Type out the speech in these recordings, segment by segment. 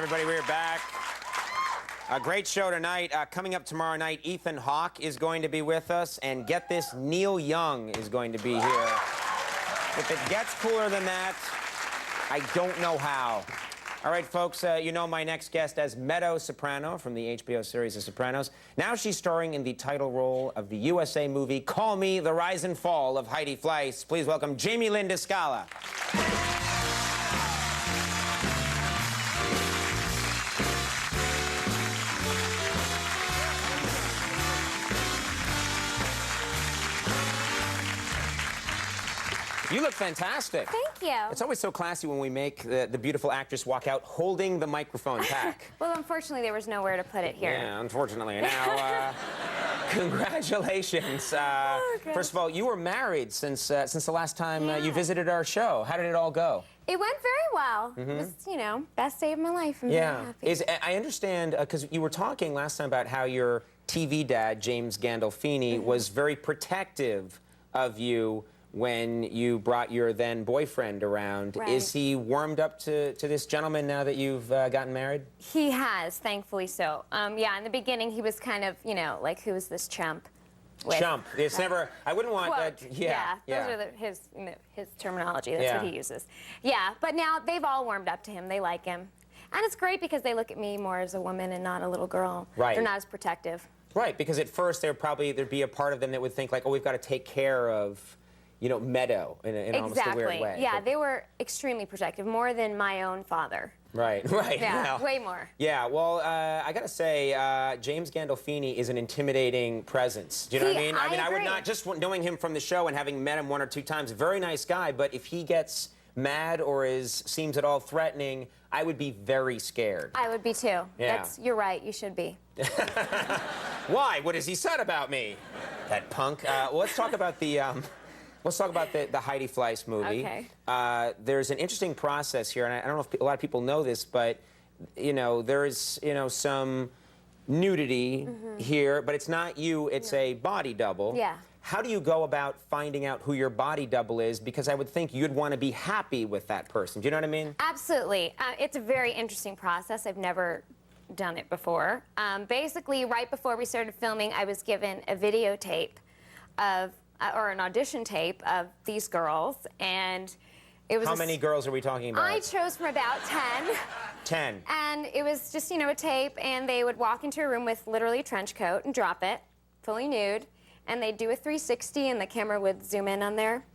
everybody, we're back. A great show tonight. Coming up tomorrow night, Ethan Hawke is going to be with us, and get this, Neil Young is going to be here. If it gets cooler than that, I don't know how. All right, folks, you know my next guest as Meadow Soprano from the HBO series The Sopranos. Now she's starring in the title role of the USA movie Call Me the Rise and Fall of Heidi Fleiss. Please welcome Jamie-Lynn Discala. You look fantastic. Thank you. It's always so classy when we make the beautiful actress walk out holding the microphone pack. Well, unfortunately, there was nowhere to put it here. Yeah, unfortunately. Now, congratulations. First of all, you were married since the last time you visited our show. How did it all go? It went very well. It was, you know, best day of my life. I'm very happy. I understand, because you were talking last time about how your TV dad, James Gandolfini, was very protective of you when you brought your then boyfriend around. Right. Is he warmed up to this gentleman now that you've gotten married? He has, thankfully so. Yeah, in the beginning, he was kind of, you know, like, who's this chump? Chump. It's never, I wouldn't want Quote. that. Those are his terminology. That's what he uses. Yeah, but now they've all warmed up to him. They like him. And it's great because they look at me more as a woman and not a little girl. Right. They're not as protective. Right, because at first there'd be a part of them that would think, like, oh, we've got to take care of, you know, Meadow in almost a weird way. Yeah, they were extremely protective, more than my own father. Right. Yeah, way more. Yeah, well, I gotta say, James Gandolfini is an intimidating presence. Do you know what I mean? I agree. would not, just knowing him from the show and having met him 1 or 2 times, very nice guy, but if he gets mad or seems at all threatening, I would be very scared. I would be too. Yeah. You're right, you should be. Why? What has he said about me? That punk. Well, let's talk about the... Let's talk about the Heidi Fleiss movie. Okay. There's an interesting process here, and I don't know if a lot of people know this, but, you know, there's, you know, some nudity here, but it's not you, it's a body double. Yeah. How do you go about finding out who your body double is? Because I would think you'd want to be happy with that person. Do you know what I mean? Absolutely. It's a very interesting process. I've never done it before. Basically, right before we started filming, I was given a videotape of or an audition tape of these girls, and it was... How many girls are we talking about? I chose from about 10. 10. And it was just, you know, a tape, and they would walk into a room with literally a trench coat and drop it, fully nude, and they'd do a 360, and the camera would zoom in on their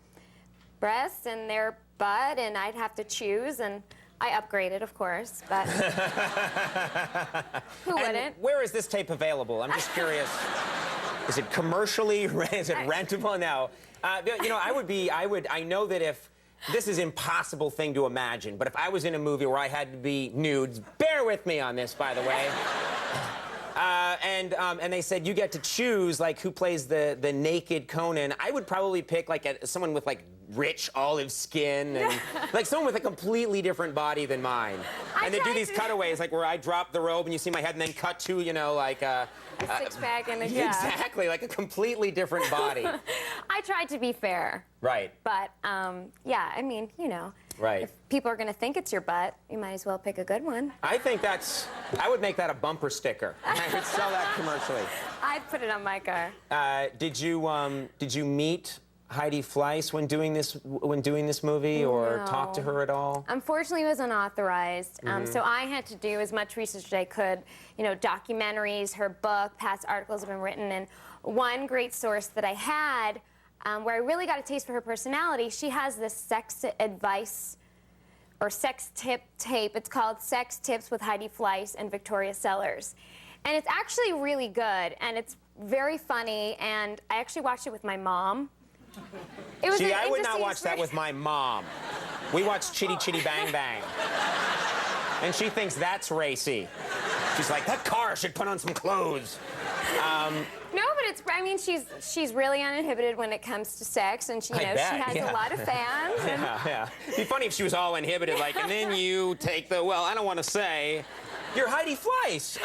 breasts and their butt, and I'd have to choose, and I upgraded, of course, but who wouldn't? Where is this tape available? I'm just curious. Is it commercially? Is it rentable? No. You know, I know that if, this is an impossible thing to imagine, but if I was in a movie where I had to be nude, bear with me on this, by the way, and they said you get to choose, like, who plays the naked Conan, I would probably pick, like, someone with, like, rich olive skin and like someone with a completely different body than mine. And they do these cutaways, like where I drop the robe and you see my head, and then cut to, you know, like a six-pack and a exactly, like a completely different body. I tried to be fair. Right. But yeah, I mean, you know. Right. If people are going to think it's your butt, you might as well pick a good one. I think I would make that a bumper sticker. I would sell that commercially. I'd put it on my car. Did you meet Heidi Fleiss when doing this movie, or talk to her at all? Unfortunately, it was unauthorized. So I had to do as much research as I could. You know, documentaries, her book, past articles have been written, and one great source that I had, where I really got a taste for her personality, she has this sex advice or sex tip tape. It's called Sex Tips with Heidi Fleiss and Victoria Sellers. And it's actually really good, and it's very funny, and I actually watched it with my mom. It was I would not watch that with my mom. We watch Chitty Chitty Bang Bang. And she thinks that's racy. She's like, that car should put on some clothes. No, but I mean, she's really uninhibited when it comes to sex, and she, you know, she has a lot of fans. And Yeah. It'd be funny if she was all inhibited, like, and then you take the, well, I don't want to say, you're Heidi Fleiss.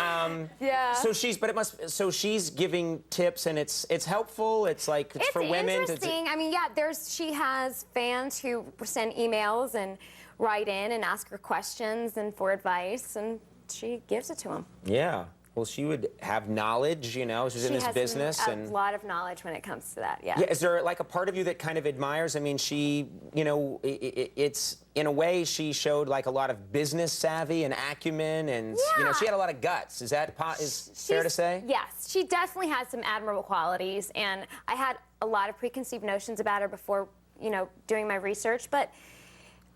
Yeah. So she's giving tips, and it's helpful. It's like it's for women. It's interesting. I mean, yeah, she has fans who send emails and write in and ask her questions and for advice, and she gives it to him. Yeah. Well, she would have knowledge, you know, she's in this business. A lot of knowledge when it comes to that, yeah. Yeah, is there like a part of you that kind of admires? I mean, she, you know, it's, in a way, she showed like a lot of business savvy and acumen, and, you know, she had a lot of guts. Is that fair to say? Yes, she definitely has some admirable qualities, and I had a lot of preconceived notions about her before, you know, doing my research, but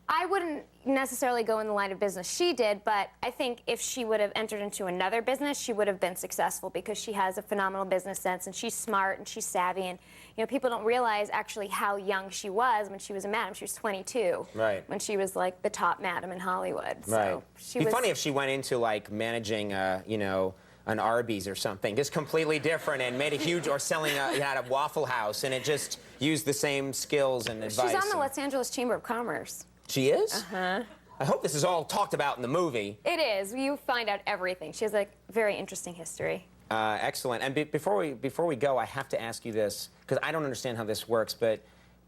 I wouldn't necessarily go in the line of business she did, but I think if she would have entered into another business, she would have been successful because she has a phenomenal business sense, and she's smart and she's savvy, and you know, people don't realize actually how young she was when she was a madam. She was 22. Right. When she was like the top madam in Hollywood. Right. So It'd be funny if she went into like managing, you know, an Arby's or something, just completely different, and made a huge, or selling at a Waffle House, and it just used the same skills and advice. She's on the Los Angeles Chamber of Commerce. She is? Uh-huh. I hope this is all talked about in the movie. It is. You find out everything. She has a very interesting history. Excellent. And before we go, I have to ask you this, because I don't understand how this works, but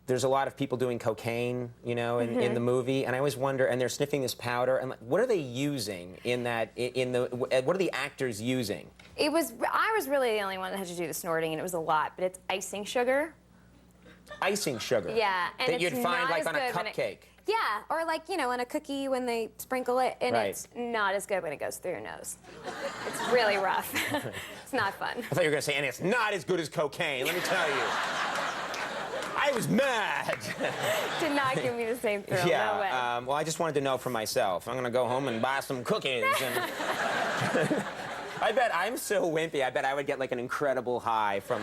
there's a lot of people doing cocaine, you know, in the movie, and I always wonder, and they're sniffing this powder, and like, what are they using in that, what are the actors using? I was really the only one that had to do the snorting, and it was a lot, but it's icing sugar. Icing sugar? Yeah. And that you'd find like on a cupcake. Yeah, or like, you know, on a cookie when they sprinkle it, and Right. it's not as good when it goes through your nose. It's really rough. It's not fun. I thought you were going to say, and it's not as good as cocaine, let me tell you. I was mad. Did not give me the same thrill, Yeah, no way. well, I just wanted to know for myself. I'm going to go home and buy some cookies. And I bet, I'm so wimpy, I bet I would get like an incredible high from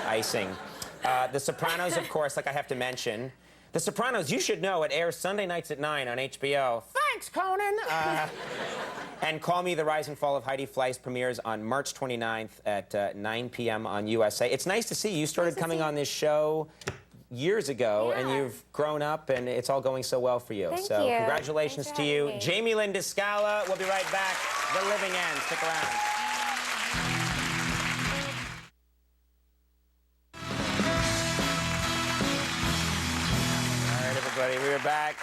icing. The Sopranos, of course, like I have to mention. The Sopranos, you should know, it airs Sunday nights at 9 on HBO. Thanks, Conan! And Call Me the Rise and Fall of Heidi Fleiss premieres on March 29th at 9 p.m. on USA. It's nice to see you. You started coming on this show years ago, and you've grown up, and it's all going so well for you. Thank so you. Congratulations Thanks to for you. having me. Jamie-Lynn Discala, we'll be right back. The Living End. Stick around. All right, everybody, we're back.